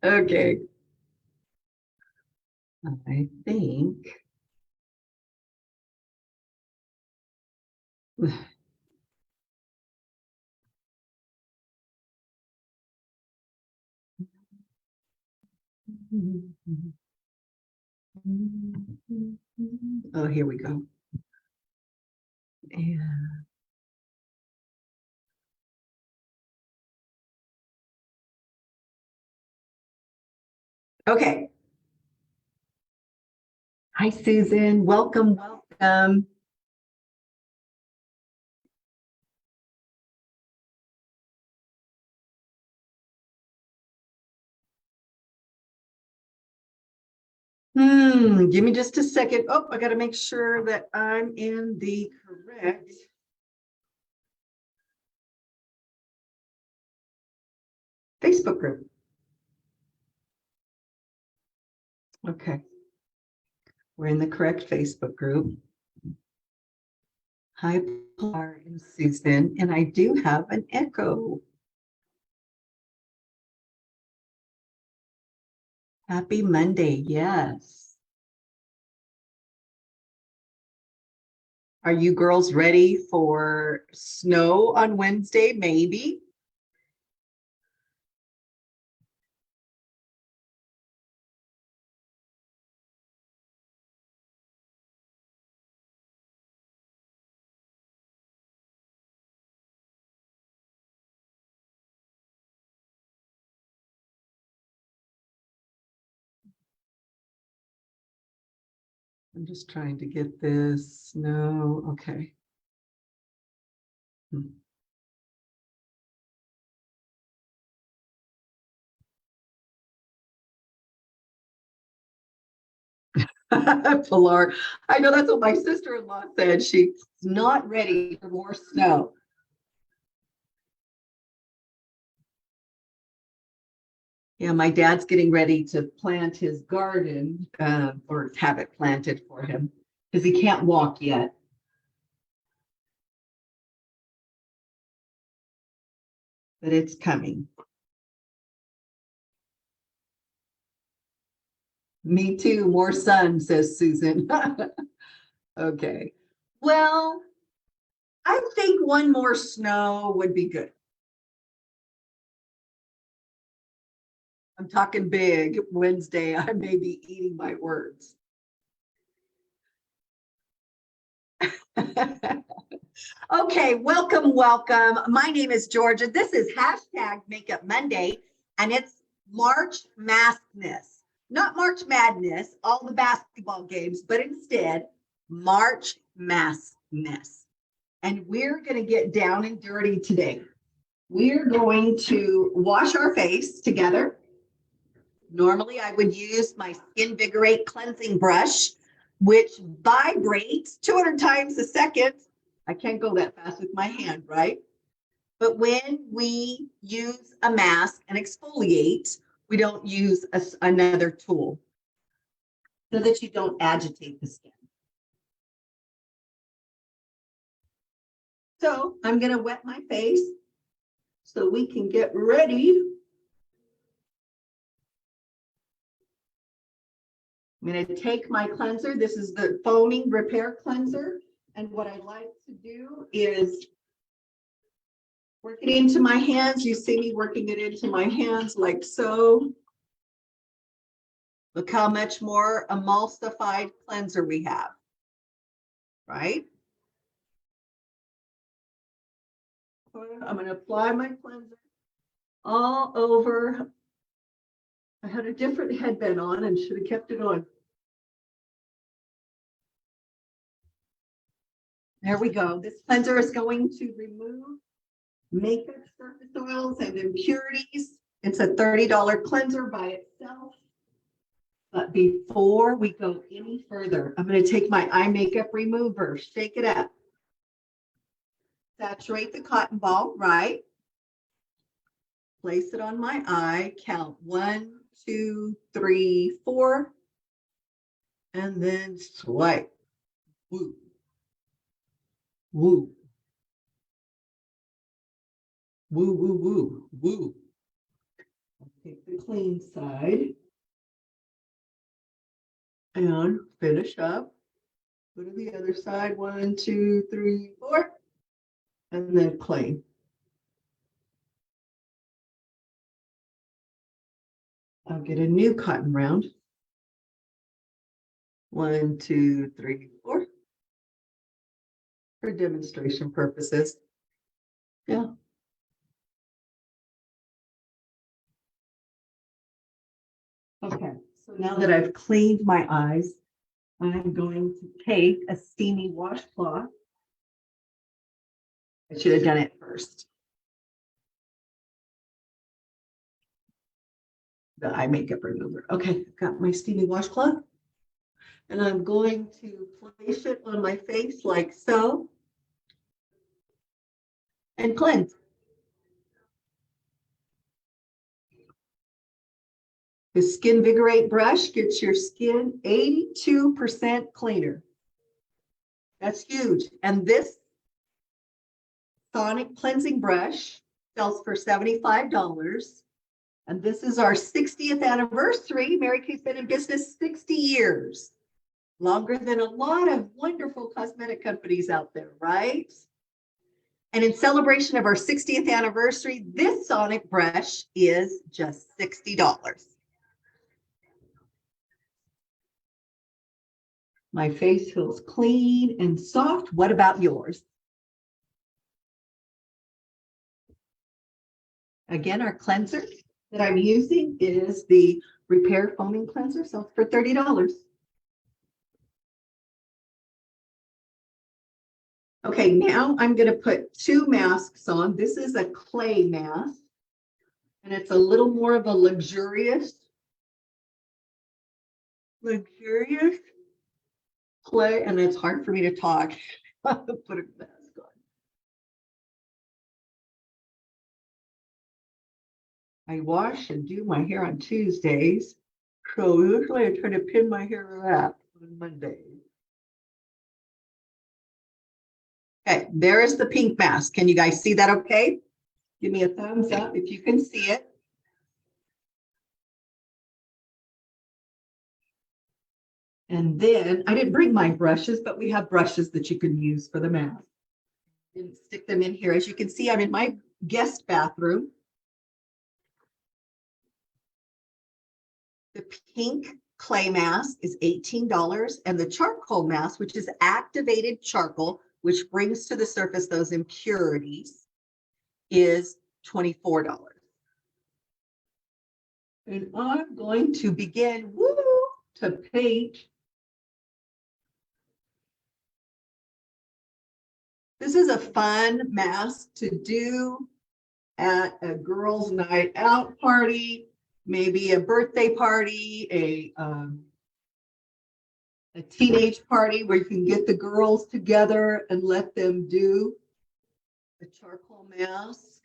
Okay. I think. Oh, here we go. Yeah. Okay. Hi, Susan. Welcome, welcome. Give me just a second. Oh, I got to make sure that I'm in the correct Facebook group. Okay. We're in the correct Facebook group. Hi, Pilar and Susan, and I do have an echo. Happy Monday, yes. Are you girls ready for snow on Wednesday? Maybe. I'm just trying to get this snow. Okay. Pilar, I know that's what my sister-in-law said. She's not ready for more snow. Yeah, my dad's getting ready to plant his garden, or have it planted for him because he can't walk yet. But it's coming. Me too, more sun, says Susan. Okay. Well, I think one more snow would be good. I'm talking big. Wednesday, I may be eating my words. Okay, welcome, welcome. My name is Georgia. This is hashtag Makeup Monday, and it's March Maskness. Not March Madness, all the basketball games, but instead March Maskness. And we're going to get down and dirty today. We're going to wash our face together. Normally, I would use my Skinvigorate cleansing brush, which vibrates 200 times a second. I can't go that fast with my hand, right? But when we use a mask and exfoliate, we don't use another tool so that you don't agitate the skin. So I'm going to wet my face so we can get ready. I'm going to take my cleanser. This is the foaming repair cleanser. And what I like to do is work it into my hands. You see me working it into my hands like so. Look how much more emulsified cleanser we have, right? I'm going to apply my cleanser all over. I had a different headband on and should have kept it on. There we go. This cleanser is going to remove makeup surface oils and impurities. It's a $30 cleanser by itself. But before we go any further, I'm going to take my eye makeup remover, shake it up. Saturate the cotton ball, right? Place it on my eye, count 1, 2, 3, 4, and then swipe. Woo. Woo. Woo, woo, woo, woo. Take the clean side and finish up. Go to the other side, 1, 2, 3, 4, and then clean. I'll get a new cotton round. 1, 2, 3, 4. For demonstration purposes. Yeah. Okay, so now that I've cleaned my eyes, I'm going to take a steamy washcloth. I should have done it first. The eye makeup remover. Okay, I've got my steamy washcloth. And I'm going to place it on my face like so. And cleanse. The Skin Vigorate brush gets your skin 82% cleaner. That's huge. And this sonic cleansing brush sells for $75. And this is our 60th anniversary. Mary Kay's been in business 60 years. Longer than a lot of wonderful cosmetic companies out there, right? And in celebration of our 60th anniversary, this sonic brush is just $60. My face feels clean and soft. What about yours? Again, our cleanser that I'm using is the Repair Foaming Cleanser, sells for $30. Okay, now I'm going to put 2 masks on. This is a clay mask, and it's a little more of a luxurious clay, and it's hard for me to talk. Put a mask on. I wash and do my hair on Tuesdays, so usually I try to pin my hair up on Mondays. Okay, there is the pink mask. Can you guys see that okay? Give me a thumbs up if you can see it. And then I didn't bring my brushes, but we have brushes that you can use for the mask. Didn't stick them in here. As you can see, I'm in my guest bathroom. The pink clay mask is $18, and the charcoal mask, which is activated charcoal, which brings to the surface those impurities, is $24. And I'm going to begin to paint. This is a fun mask to do at a girls' night out party, maybe a birthday party, a teenage party where you can get the girls together and let them do a charcoal mask.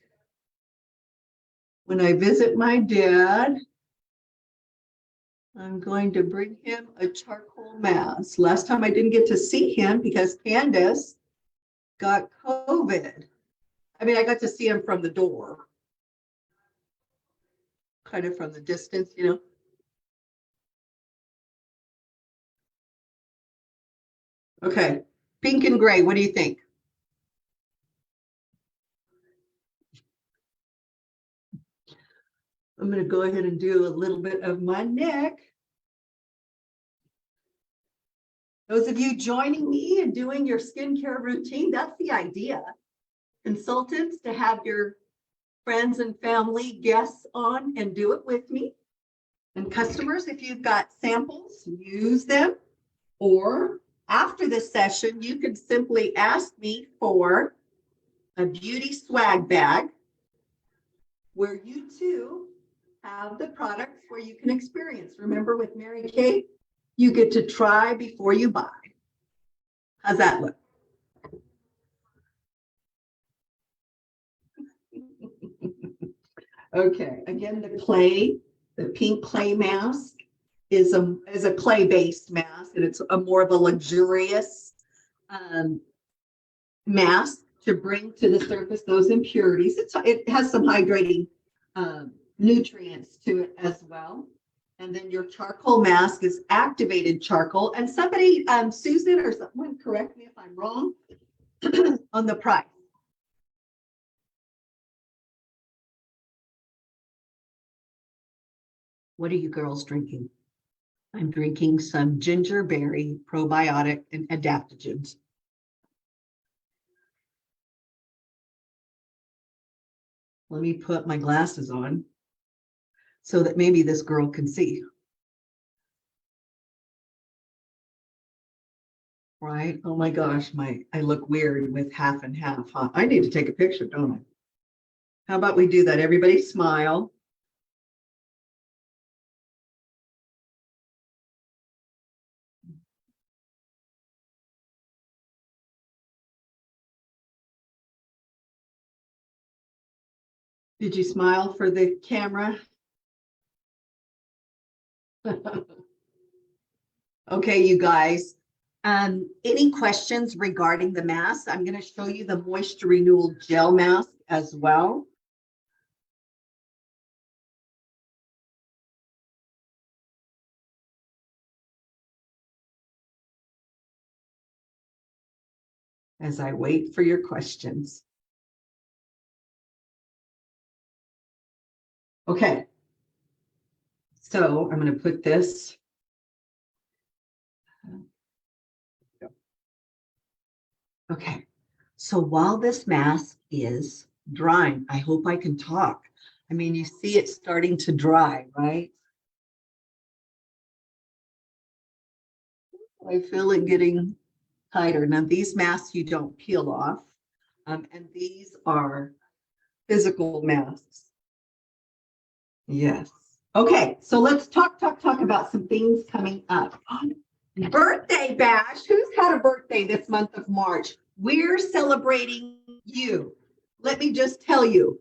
When I visit my dad, I'm going to bring him a charcoal mask. Last time I didn't get to see him because Candace got COVID. I mean, I got to see him from the door, kind of from the distance, you know. Okay, pink and gray, what do you think? I'm going to go ahead and do a little bit of my neck. Those of you joining me and doing your skincare routine, that's the idea. Consultants, to have your friends and family guests on and do it with me. And customers, if you've got samples, use them. Or after this session, you can simply ask me for a beauty swag bag where you too have the products where you can experience. Remember, with Mary Kay, you get to try before you buy. How's that look? Okay, again, the pink clay mask is a clay-based mask, and it's a more of a luxurious mask to bring to the surface those impurities. It has some hydrating nutrients to it as well. And then your charcoal mask is activated charcoal. And somebody, Susan or someone, correct me if I'm wrong, on the price. What are you girls drinking? I'm drinking some ginger berry probiotic and adaptogens. Let me put my glasses on so that maybe this girl can see. Right? Oh my gosh, I look weird with half and half, huh? I need to take a picture, don't I? How about we do that? Everybody smile. Did you smile for the camera? Okay, you guys. Any questions regarding the mask? I'm going to show you the moisture renewal gel mask as well. As I wait for your questions. Okay. So I'm going to put this. Okay. So while this mask is drying, I hope I can talk. I mean, you see it starting to dry, right? I feel it getting tighter. Now, these masks you don't peel off, and these are physical masks. Yes. Okay, so let's talk about some things coming up. Birthday bash. Who's had a birthday this month of March? We're celebrating you. Let me just tell you.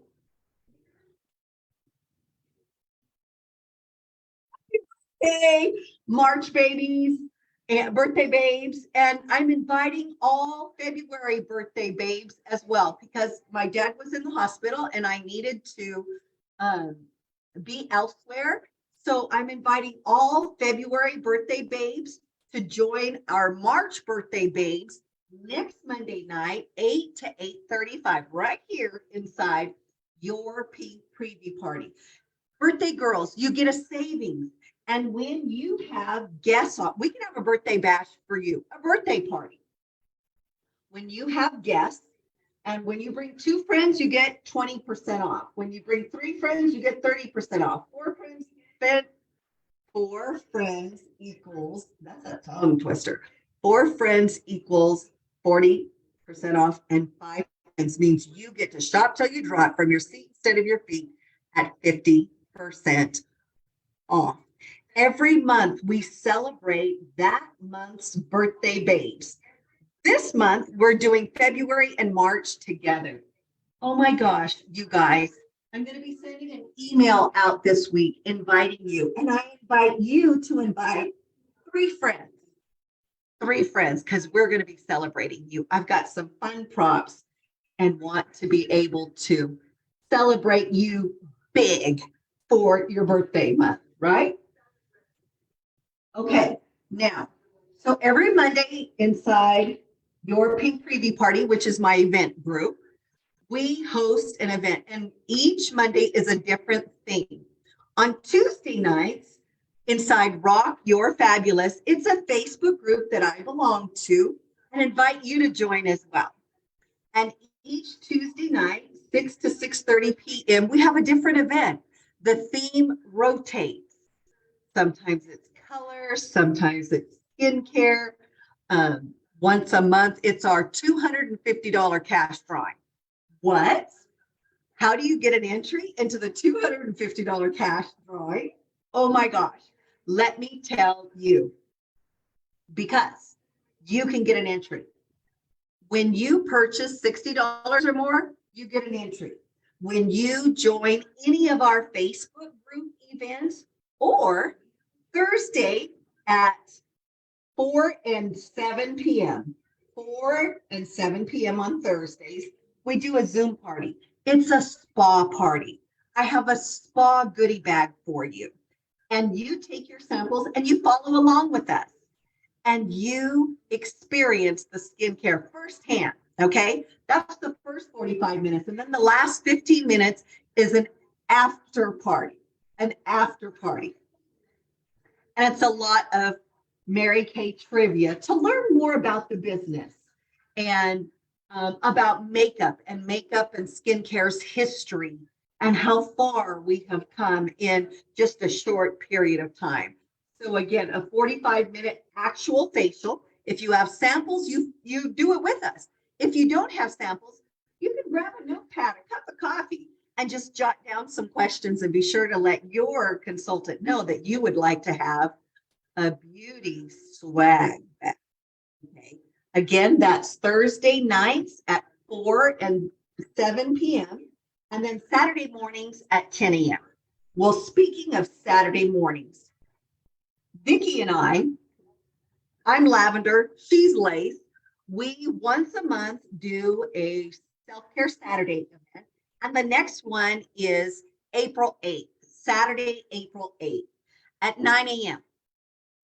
Hey, March babies and birthday babes. And I'm inviting all February birthday babes as well, because my dad was in the hospital and I needed to be elsewhere. So I'm inviting all February birthday babes to join our March birthday babes next Monday night, 8 to 8:35, right here inside your preview party. Birthday girls, you get a savings. And when you have guests on, we can have a birthday bash for you, a birthday party. When you have guests, and when you bring 2 friends, you get 20% off. When you bring 3 friends, you get 30% off. 4 friends equals, that's a tongue twister. 4 friends equals 40% off, and 5 friends means you get to shop till you drop from your seat instead of your feet at 50% off. Every month we celebrate that month's birthday babes. This month we're doing February and March together. Oh my gosh, you guys, I'm going to be sending an email out this week inviting you, and I invite you to invite 3 friends. 3 friends, because we're going to be celebrating you. I've got some fun props and want to be able to celebrate you big for your birthday month, right? Okay, now, so every Monday inside your Pink Preview Party, which is my event group, we host an event, and each Monday is a different theme. On Tuesday nights, inside Rock Your Fabulous, it's a Facebook group that I belong to and invite you to join as well. And each Tuesday night, 6 to 6:30 p.m., we have a different event. The theme rotates. Sometimes it's color, sometimes it's skincare. Once a month, it's our $250 cash drawing. What? How do you get an entry into the $250 cash drawing? Oh my gosh. Let me tell you, because you can get an entry. When you purchase $60 or more, you get an entry. When you join any of our Facebook group events, or Thursday at 4 and 7 p.m., 4 and 7 p.m. on Thursdays, we do a Zoom party. It's a spa party. I have a spa goodie bag for you. And you take your samples and you follow along with us. And you experience the skincare firsthand. Okay. That's the first 45 minutes. And then the last 15 minutes is an after party, an after party. And it's a lot of Mary Kay trivia to learn more about the business and about makeup and skincare's history and how far we have come in just a short period of time. So again, a 45-minute actual facial. If you have samples, you do it with us. If you don't have samples, you can grab a notepad, a cup of coffee, and just jot down some questions and be sure to let your consultant know that you would like to have a beauty swag bag. Okay. Again, that's Thursday nights at 4 and 7 p.m. and then Saturday mornings at 10 a.m. Well, speaking of Saturday mornings, Vicki and I'm Lavender, she's Lace. We once a month do a self-care Saturday event. And the next one is April 8th, Saturday, April 8th at 9 a.m.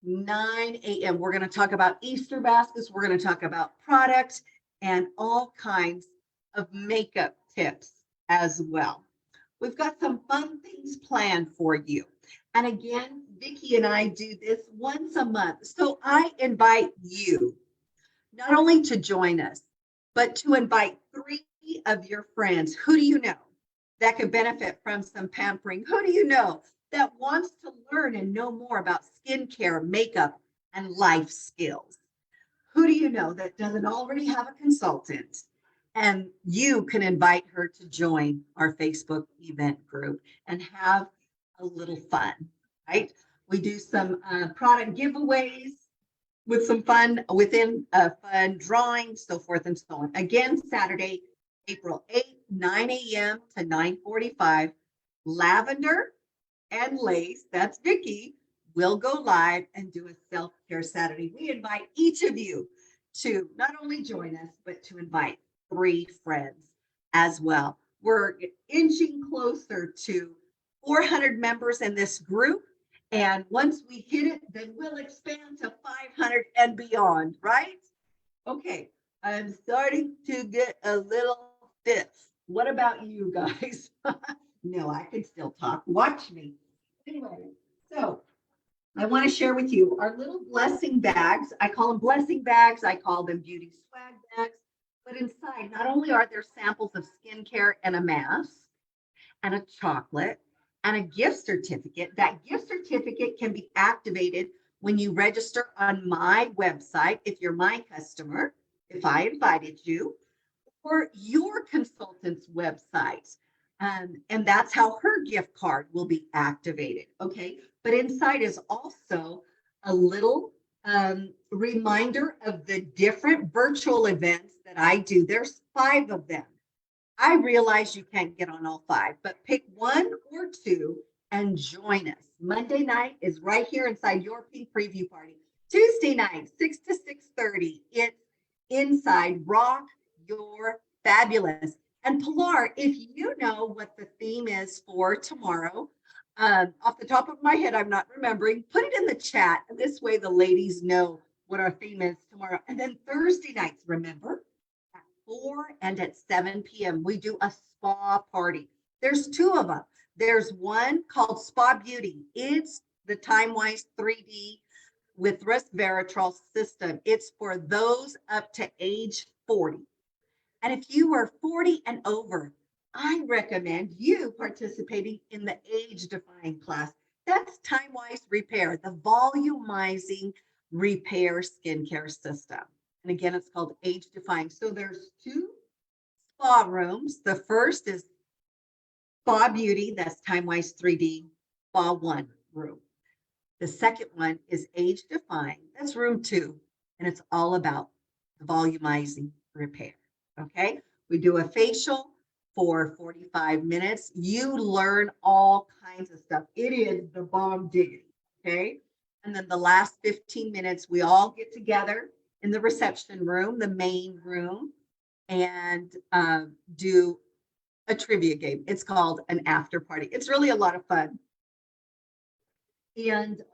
9 a.m. We're going to talk about Easter baskets. We're going to talk about products and all kinds of makeup tips as well. We've got some fun things planned for you. And again, Vicki and I do this once a month. So I invite you not only to join us, but to invite 3 of your friends. Who do you know that could benefit from some pampering? Who do you know that wants to learn and know more about skincare, makeup, and life skills? Who do you know that doesn't already have a consultant? And you can invite her to join our Facebook event group and have a little fun, right? We do some product giveaways with some fun within fun drawing, so forth and so on. Again, Saturday, April 8th, 9 a.m. to 9:45, Lavender and Lace, that's Vicki, will go live and do a self-care Saturday. We invite each of you to not only join us, but to invite 3 friends as well. We're inching closer to 400 members in this group. And once we hit it, then we'll expand to 500 and beyond, right? Okay, I'm starting to get a little stiff. What about you guys? No, I can still talk. Watch me. Anyway, so I want to share with you our little blessing bags. I call them blessing bags. I call them beauty swag bags. But inside, not only are there samples of skincare and a mask and a chocolate and a gift certificate, that gift certificate can be activated when you register on my website, if you're my customer, if I invited you, or your consultant's website. And that's how her gift card will be activated. Okay. But inside is also a little reminder of the different virtual events that I do. There's 5 of them. I realize you can't get on all 5, but pick 1 or 2 and join us. Monday night is right here inside your pink preview party. Tuesday night, 6 to 6:30, it's inside Rock Your Fabulous. And Pilar, if you know what the theme is for tomorrow, off the top of my head, I'm not remembering, put it in the chat. And this way the ladies know what our theme is tomorrow. And then Thursday nights, remember, at 4 and at 7 p.m., we do a spa party. There's 2 of them. There's one called Spa Beauty. It's the TimeWise 3D with resveratrol system. It's for those up to age 40. And if you are 40 and over, I recommend you participating in the age-defying class. That's TimeWise Repair, the volumizing repair skincare system. And again, it's called age-defying. So there's 2 spa rooms. The first is Spa Beauty, that's TimeWise 3D, Spa 1 room. The second one is age-defying. That's room 2, and it's all about the volumizing repair. Okay, we do a facial for 45 minutes. You learn all kinds of stuff. It is the bomb diggity. Okay, and then the last 15 minutes, we all get together in the reception room, the main room, and do a trivia game. It's called an after party. It's really a lot of fun. And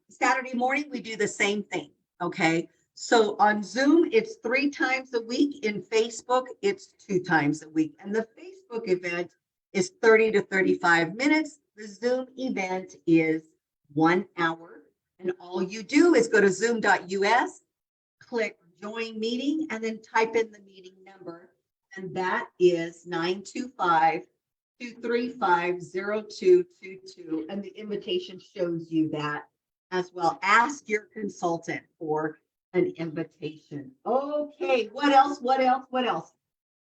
Saturday morning, we do the same thing. Okay. So on Zoom, it's 3 times a week. In Facebook, it's 2 times a week. And the Facebook event is 30 to 35 minutes. The Zoom event is 1 hour. And all you do is go to zoom.us, click join meeting, and then type in the meeting number. And that is 925-235-0222. And the invitation shows you that as well. Ask your consultant for an invitation. Okay, what else? What else? What else?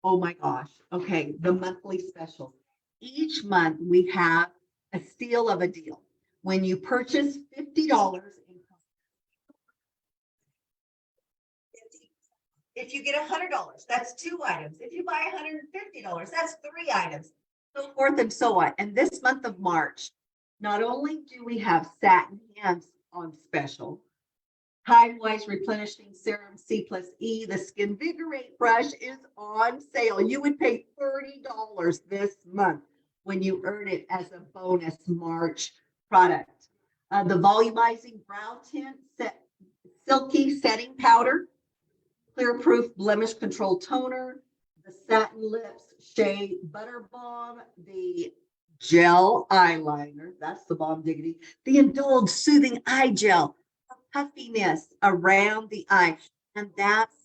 Oh my gosh. Okay, the monthly specials. Each month we have a steal of a deal. When you purchase $50 in, if you get $100, that's 2 items. If you buy $150, that's 3 items, so forth and so on. And this month of March, not only do we have satin hands on special, Time-Wise Replenishing Serum C+E, the Skin Vigorate brush is on sale. You would pay $30 this month when you earn it as a bonus March product. The Volumizing Brow Tint Silky Setting Powder, Clear Proof Blemish Control Toner, the Satin Lips Shea Butter Balm, the Gel Eyeliner, that's the bomb diggity, the Indulge Soothing Eye Gel, puffiness around the eye. And that's,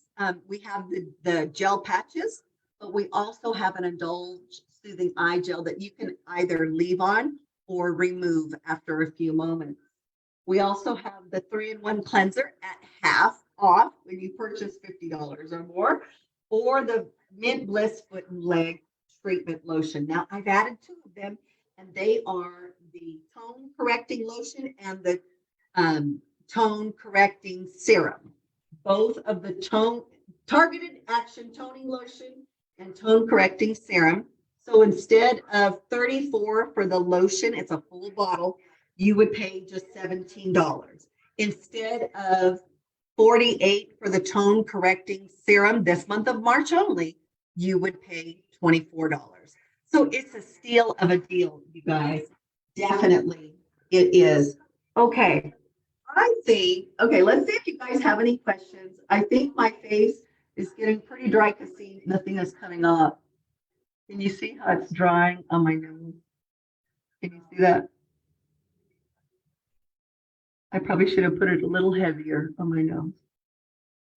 we have the gel patches, but we also have an Indulge Soothing Eye Gel that you can either leave on or remove after a few moments. We also have the 3-in-1 cleanser at half off when you purchase $50 or more, or the Mint Bliss Foot and Leg Treatment Lotion. Now, I've added 2 of them, and they are the tone correcting lotion and the tone correcting serum. Both of the targeted action toning lotion and tone correcting serum. So instead of $34 for the lotion, it's a full bottle, you would pay just $17. Instead of $48 for the tone correcting serum this month of March only, you would pay $24. So it's a steal of a deal, you guys. Definitely it is. Okay. Okay, let's see if you guys have any questions. I think my face is getting pretty dry because see, nothing is coming up. Can you see how it's drying on my nose? Can you see that? I probably should have put it a little heavier on my nose.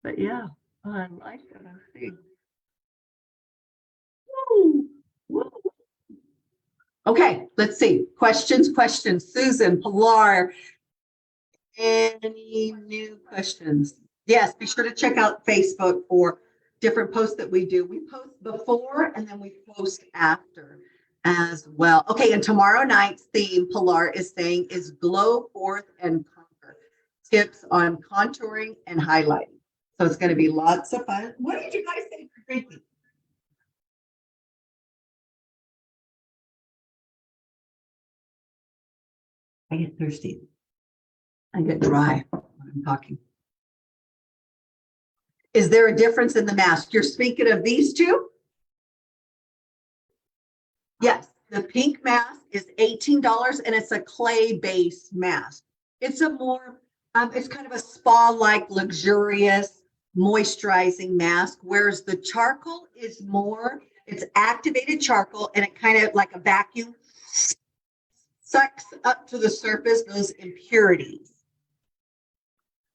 But yeah, I like that. I see. Woo, woo. Okay, let's see. Questions. Susan, Pilar, any new questions? Yes, be sure to check out Facebook for different posts that we do. We post before and then we post after as well. Okay, and tomorrow night's theme, Pilar is saying, is glow forth and conquer. Tips on contouring and highlighting. So it's going to be lots of fun. What did you guys say for drinking? I get thirsty. I get dry when I'm talking. Is there a difference in the mask? You're speaking of these 2? Yes, the pink mask is $18 and it's a clay-based mask. It's a more, it's kind of a spa-like luxurious moisturizing mask, whereas the charcoal is more, it's activated charcoal and it kind of like a vacuum sucks up to the surface those impurities.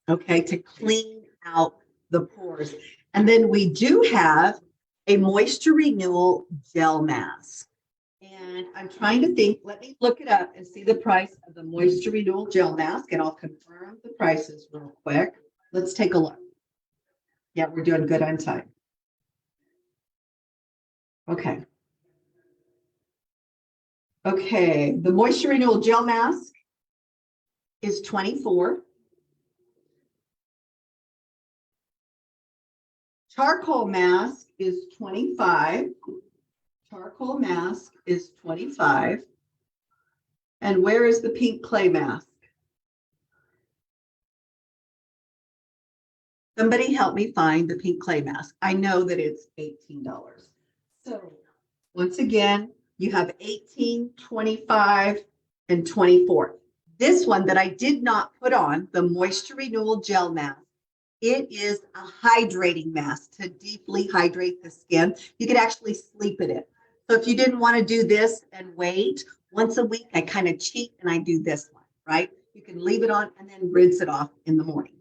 Okay, to clean out the pores. And then we do have a moisture renewal gel mask. And I'm trying to think, let me look it up and see the price of the moisture renewal gel mask, and I'll confirm the prices real quick. Let's take a look. Yeah, we're doing good on time. Okay. Okay, the moisture renewal gel mask is $24. Charcoal mask is $25. Charcoal mask is $25. And where is the pink clay mask? Somebody help me find the pink clay mask. I know that it's $18. So Once again, you have 18, 25, and 24. This one that I did not put on, the Moisture Renewal Gel Mask, it is a hydrating mask to deeply hydrate the skin. You could actually sleep in it. So if you didn't want to do this and wait, once a week, I kind of cheat and I do this one, right? You can leave it on and then rinse it off in the morning.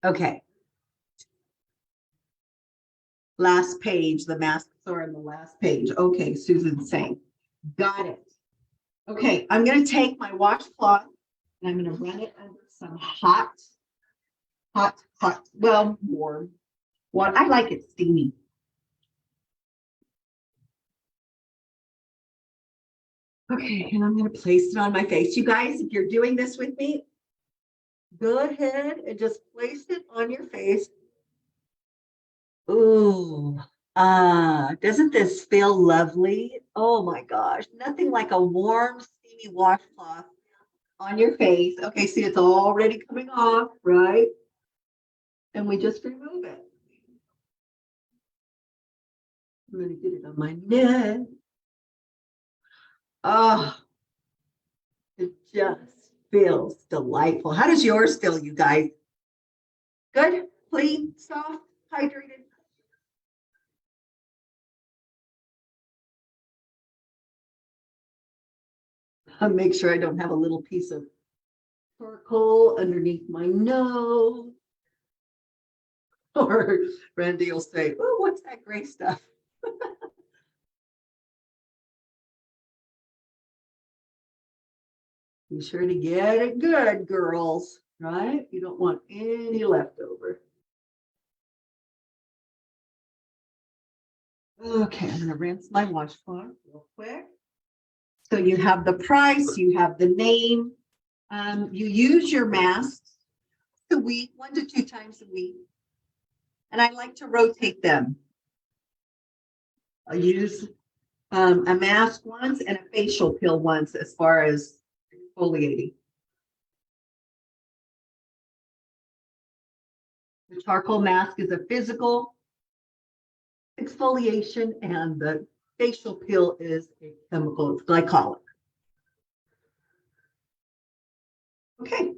Okay. Last page, the masks are in the last page. Okay, Susan's saying, got it. Okay, I'm going to take my washcloth and I'm going to run it under some hot, well, warm water. I like it steamy. Okay, and I'm going to place it on my face. You guys, if you're doing this with me, go ahead and just place it on your face. Ooh, doesn't this feel lovely? Oh my gosh, nothing like a warm, steamy washcloth on your face. Okay, see, it's already coming off, right? And we just remove it. I'm going to get it on my neck. Oh, it just feels delightful. How does yours feel, you guys? Good, clean, soft, hydrated. I'll make sure I don't have a little piece of charcoal underneath my nose. Or Randy will say, oh, what's that gray stuff? Be sure to get it good, girls, right? You don't want any leftover. Okay, I'm going to rinse my washcloth real quick. So you have the price, you have the name. You use your masks a week, 1 to 2 times a week. And I like to rotate them. I'll use a mask once and a facial peel once as far as exfoliating. The charcoal mask is a physical exfoliation and the facial peel is a chemical, it's glycolic. Okay.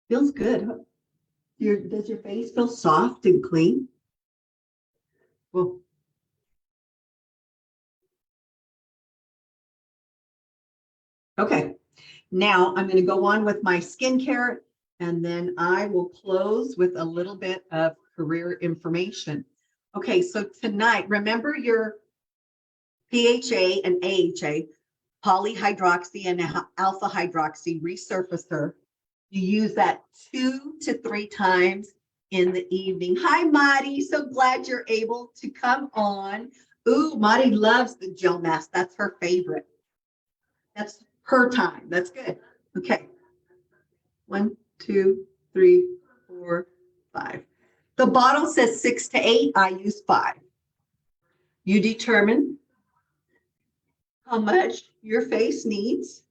Feels good. Huh? Does your face feel soft and clean? Well, okay. Now I'm going to go on with my skincare and then I will close with a little bit of career information. Okay, so tonight, remember your PHA and AHA, polyhydroxy and alpha hydroxy resurfacer. You use that 2 to 3 times in the evening. Hi, Madi. So glad you're able to come on. Ooh, Madi loves the gel mask. That's her favorite. That's her time. That's good. Okay. 1, 2, 3, 4, 5. The bottle says 6 to 8. I use 5. You determine how much your face needs.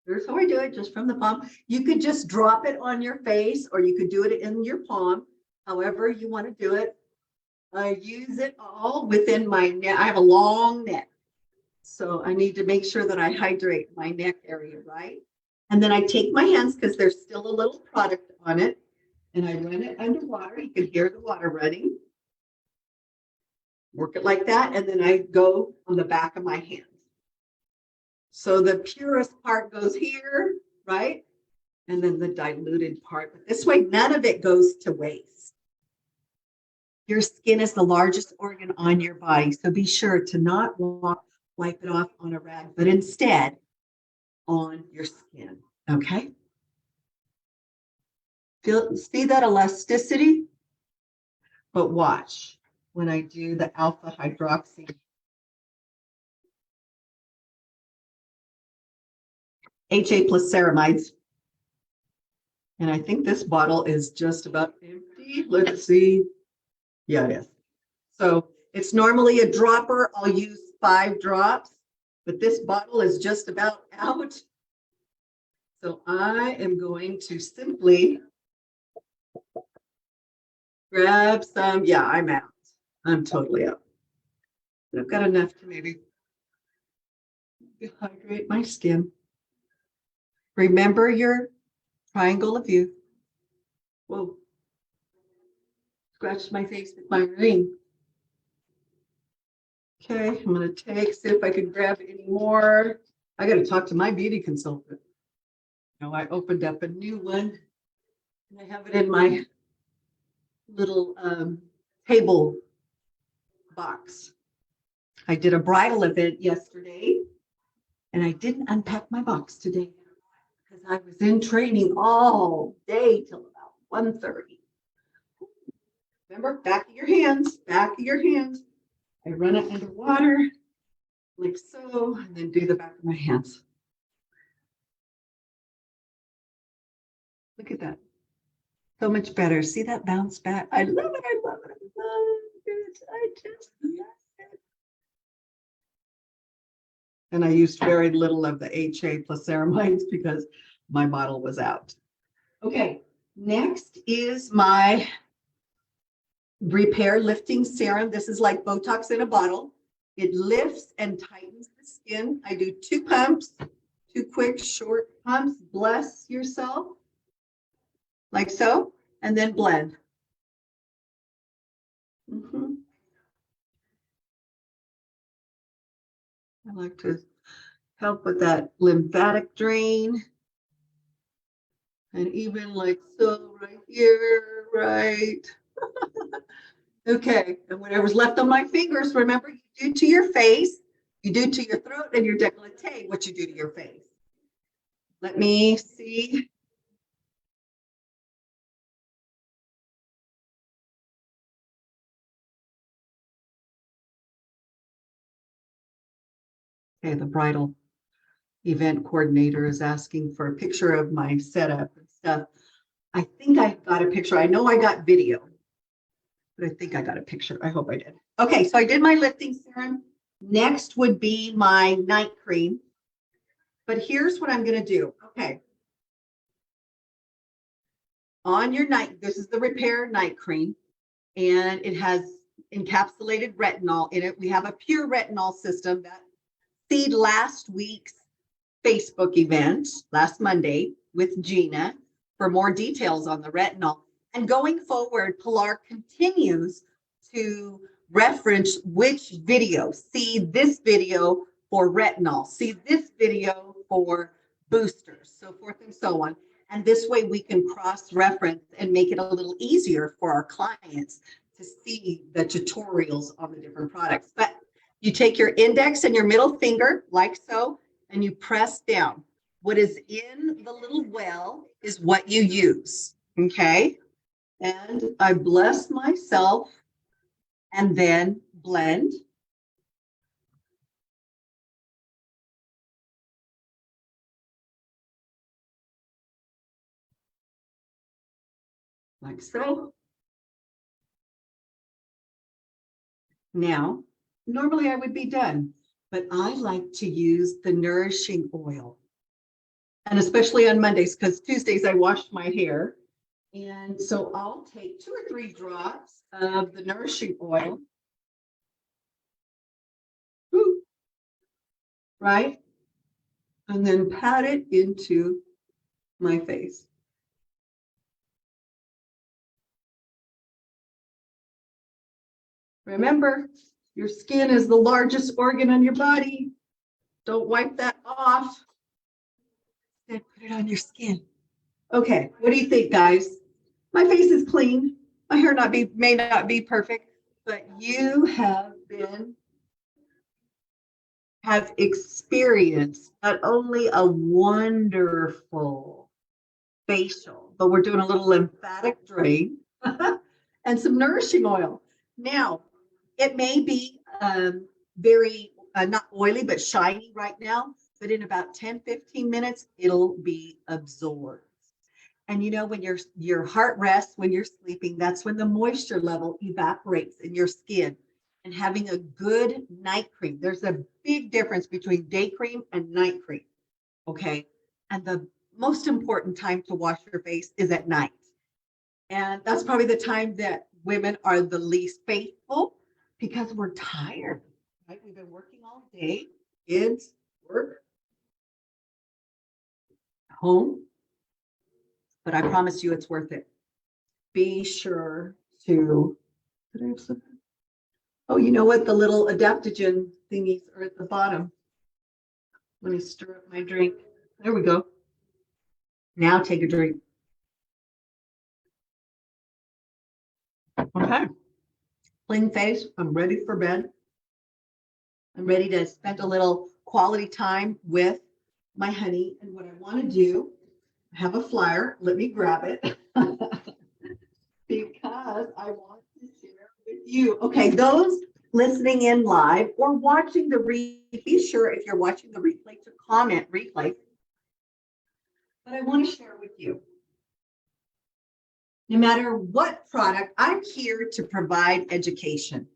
Here's how I do it, just from the palm. You could just drop it on your face or you could do it in your palm, however you want to do it. I use it all within my neck. I have a long neck, so I need to make sure that I hydrate my neck area, right? And then I take my hands because there's still a little product on it and I run it under water. You can hear the water running. Work it like that. And then I go on the back of my hands. So the purest part goes here, right? And then the diluted part. But this way, none of it goes to waste. Your skin is the largest organ on your body. So be sure to not wipe it off on a rag, but instead on your skin. Okay? See that elasticity? But watch when I do the alpha hydroxy. HA plus ceramides. And I think this bottle is just about empty. Let's see. Yeah, it is. So it's normally a dropper. I'll use 5 drops, but this bottle is just about out. So I am going to simply grab some. Yeah, I'm out. I'm totally out. I've got enough to maybe hydrate my skin. Remember your triangle of view. Whoa. Scratched my face with my ring. Okay, I'm going to see if I can grab any more. I got to talk to my beauty consultant. You know, I opened up a new one and I have it in my little table box. I did a bridal event yesterday and I didn't unpack my box today because I was in training all day till about 1:30. Remember, back of your hands, back of your hands. I run it under water like so, and then do the back of my hands. Look at that. So much better. See that bounce back? I love it. I love it. I love it. I just love it. And I used very little of the HA plus ceramides because my bottle was out. Okay, next is my Repair Lifting Serum. This is like Botox in a bottle. It lifts and tightens the skin. I do 2 pumps, 2 quick short pumps. Bless yourself like so, and then blend. I like to help with that lymphatic drain. And even like so right here, right? Okay, and whatever's left on my fingers, remember you do to your face, you do to your throat and your décolleté, what you do to your face. Let me see. Okay, the bridal event coordinator is asking for a picture of my setup and stuff. I think I got a picture. I know I got video, but I think I got a picture. I hope I did. Okay, so I did my lifting serum. Next would be my night cream. But here's what I'm going to do. Okay. On your night, this is the Repair Night Cream, and it has encapsulated retinol in it. We have a pure retinol system that seed last week's Facebook event last Monday with Gina for more details on the retinol. And going forward, Pilar continues to reference which video. See this video for retinol. See this video for boosters, so forth and so on. And this way we can cross-reference and make it a little easier for our clients to see the tutorials on the different products. But you take your index and your middle finger like so, and you press down. What is in the little well is what you use, okay? And I bless myself and then blend. Like so. Now, normally I would be done, but I like to use the nourishing oil. And especially on Mondays, because Tuesdays I wash my hair. And so I'll take 2 or 3 drops of the nourishing oil. Right? And then pat it into my face. Remember, your skin is the largest organ on your body. Don't wipe that off. Then put it on your skin. Okay, what do you think, guys? My face is clean. My hair may not be perfect, but you have experienced not only a wonderful facial, but we're doing a little lymphatic drain and some nourishing oil. Now, it may be very not oily, but shiny right now, but in about 10-15 minutes, it'll be absorbed. And you know, when your heart rests, when you're sleeping, that's when the moisture level evaporates in your skin. And having a good night cream, there's a big difference between day cream and night cream, okay? And the most important time to wash your face is at night. And that's probably the time that women are the least faithful because we're tired, right? We've been working all day, kids, work, home, but I promise you it's worth it. Be sure to, did I have something? Oh, you know what? The little adaptogen thingies are at the bottom. Let me stir up my drink. There we go. Now take a drink. Okay. Clean face. I'm ready for bed. I'm ready to spend a little quality time with my honey. And what I want to do, I have a flyer. Let me grab it because I want to share with you. Okay, those listening in live or watching the replay, be sure if you're watching the replay to comment replay. But I want to share with you. No matter what product, I'm here to provide education.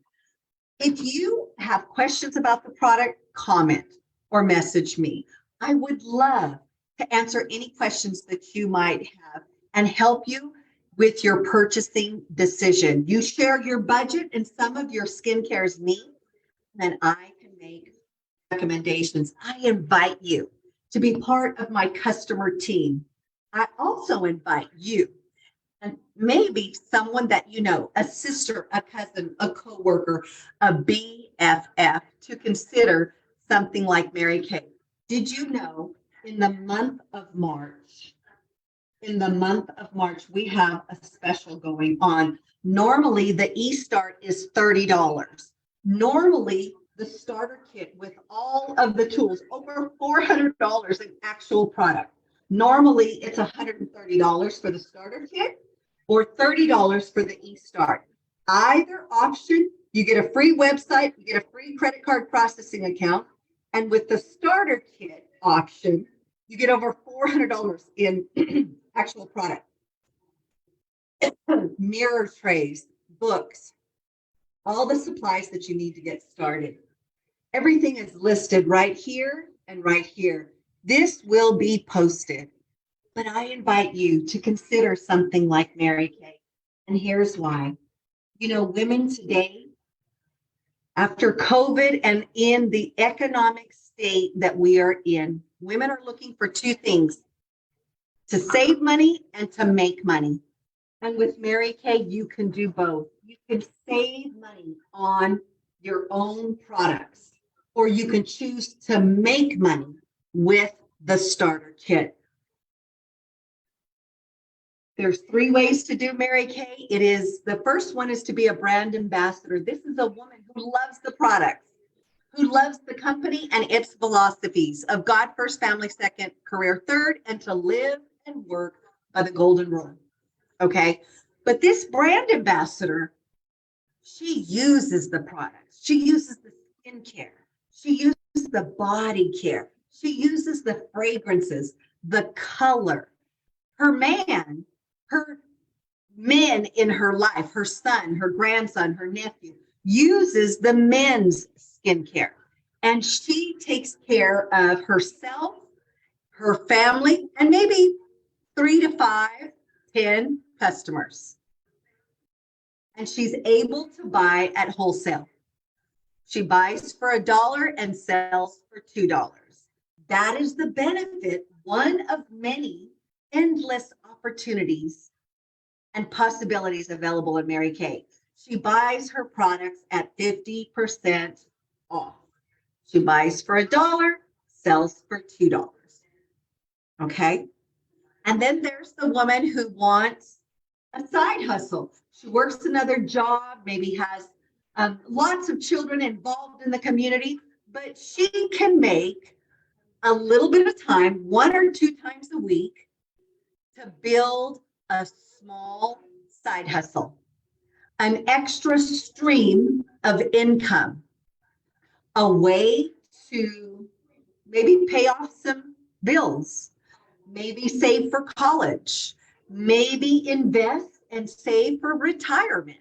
If you have questions about the product, comment or message me. I would love to answer any questions that you might have and help you with your purchasing decision. You share your budget and some of your skincare's needs, then I can make recommendations. I invite you to be part of my customer team. I also invite you and maybe someone that you know, a sister, a cousin, a coworker, a BFF, to consider something like Mary Kay. Did you know in the month of March, we have a special going on. Normally, the e-start is $30. Normally, the starter kit with all of the tools, over $400 in actual product. Normally, it's $130 for the starter kit or $30 for the e-start. Either option, you get a free website, you get a free credit card processing account, and with the starter kit option, you get over $400 in actual product. Mirror trays, books, all the supplies that you need to get started. Everything is listed right here and right here. This will be posted, but I invite you to consider something like Mary Kay. And here's why. You know, women today, after COVID and in the economic state that we are in, women are looking for two things: to save money and to make money. And with Mary Kay, you can do both. You can save money on your own products, or you can choose to make money with the starter kit. There's 3 ways to do Mary Kay. The first one is to be a brand ambassador. This is a woman who loves the products, who loves the company and its philosophies of God first, family second, career third, and to live and work by the golden rule. Okay. But this brand ambassador, she uses the products. She uses the skincare. She uses the body care. She uses the fragrances, the color. Her men in her life, her son, her grandson, her nephew, uses the men's skincare. And she takes care of herself, her family, and maybe 3 to 5, 10 customers. And she's able to buy at wholesale. She buys for $1 and sells for $2. That is the benefit, one of many endless opportunities and possibilities available in Mary Kay. She buys her products at 50% off. She buys for $1, sells for $2. Okay. And then there's the woman who wants a side hustle. She works another job, maybe has lots of children involved in the community, but she can make a little bit of time, 1 or 2 times a week, to build a small side hustle, an extra stream of income, a way to maybe pay off some bills, maybe save for college, maybe invest and save for retirement,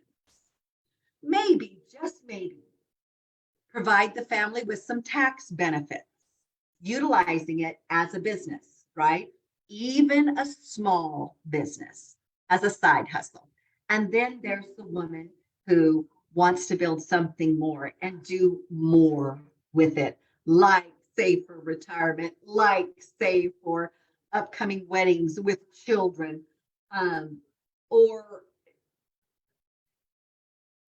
maybe, just maybe, provide the family with some tax benefits, utilizing it as a business, right? even a small business as a side hustle. And then there's the woman who wants to build something more and do more with it, like save for retirement, like save for upcoming weddings with children, or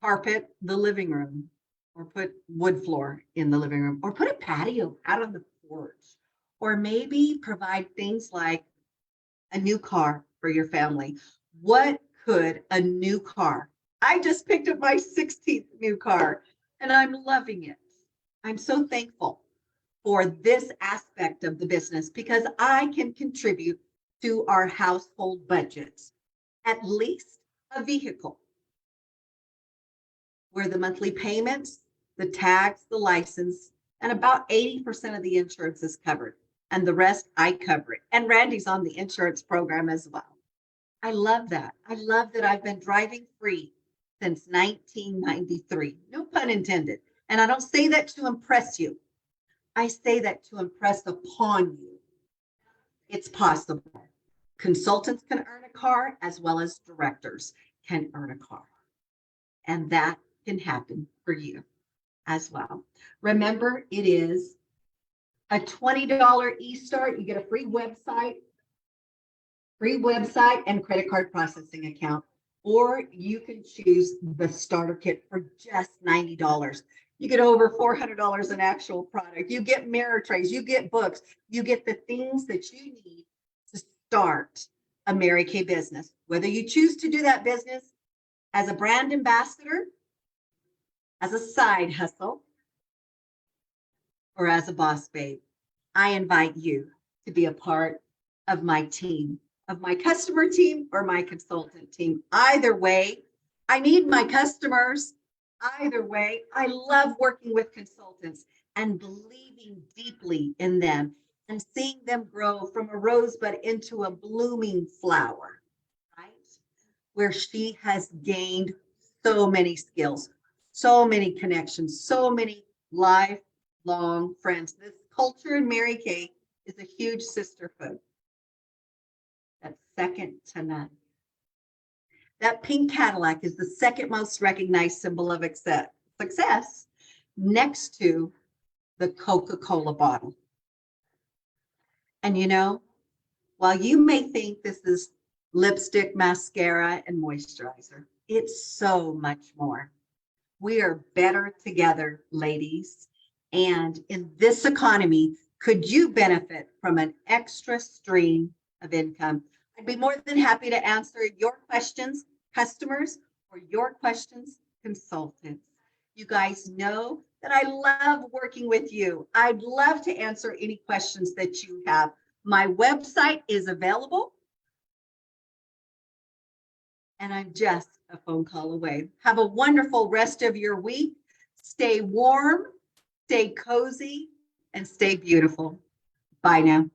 carpet the living room, or put wood floor in the living room, or put a patio out on the porch, or maybe provide things like a new car for your family. What could a new car? I just picked up my 16th new car and I'm loving it. I'm so thankful for this aspect of the business because I can contribute to our household budgets, at least a vehicle where the monthly payments, the tax, the license, and about 80% of the insurance is covered. And the rest, I cover it. And Randy's on the insurance program as well. I love that. I love that I've been driving free since 1993. No pun intended. And I don't say that to impress you. I say that to impress upon you. It's possible. Consultants can earn a car as well as directors can earn a car. And that can happen for you as well. Remember, it is a $20 e-start. You get a free website and credit card processing account, or you can choose the starter kit for just $90. You get over $400 in actual product. You get mirror trays, you get books, you get the things that you need to start a Mary Kay business. Whether you choose to do that business as a brand ambassador, as a side hustle, or as a boss babe, I invite you to be a part of my team, of my customer team or my consultant team. Either way, I need my customers. Either way, I love working with consultants and believing deeply in them and seeing them grow from a rosebud into a blooming flower, right? Where she has gained so many skills, so many connections, so many lifelong friends. This culture in Mary Kay is a huge sisterhood that's second to none. That pink Cadillac is the second most recognized symbol of success next to the Coca-Cola bottle. And you know, while you may think this is lipstick, mascara, and moisturizer, it's so much more. We are better together, ladies. And in this economy, could you benefit from an extra stream of income? I'd be more than happy to answer your questions, customers, or your questions, consultants. You guys know that I love working with you. I'd love to answer any questions that you have. My website is available, and I'm just a phone call away. Have a wonderful rest of your week. Stay warm, stay cozy, and stay beautiful. Bye now.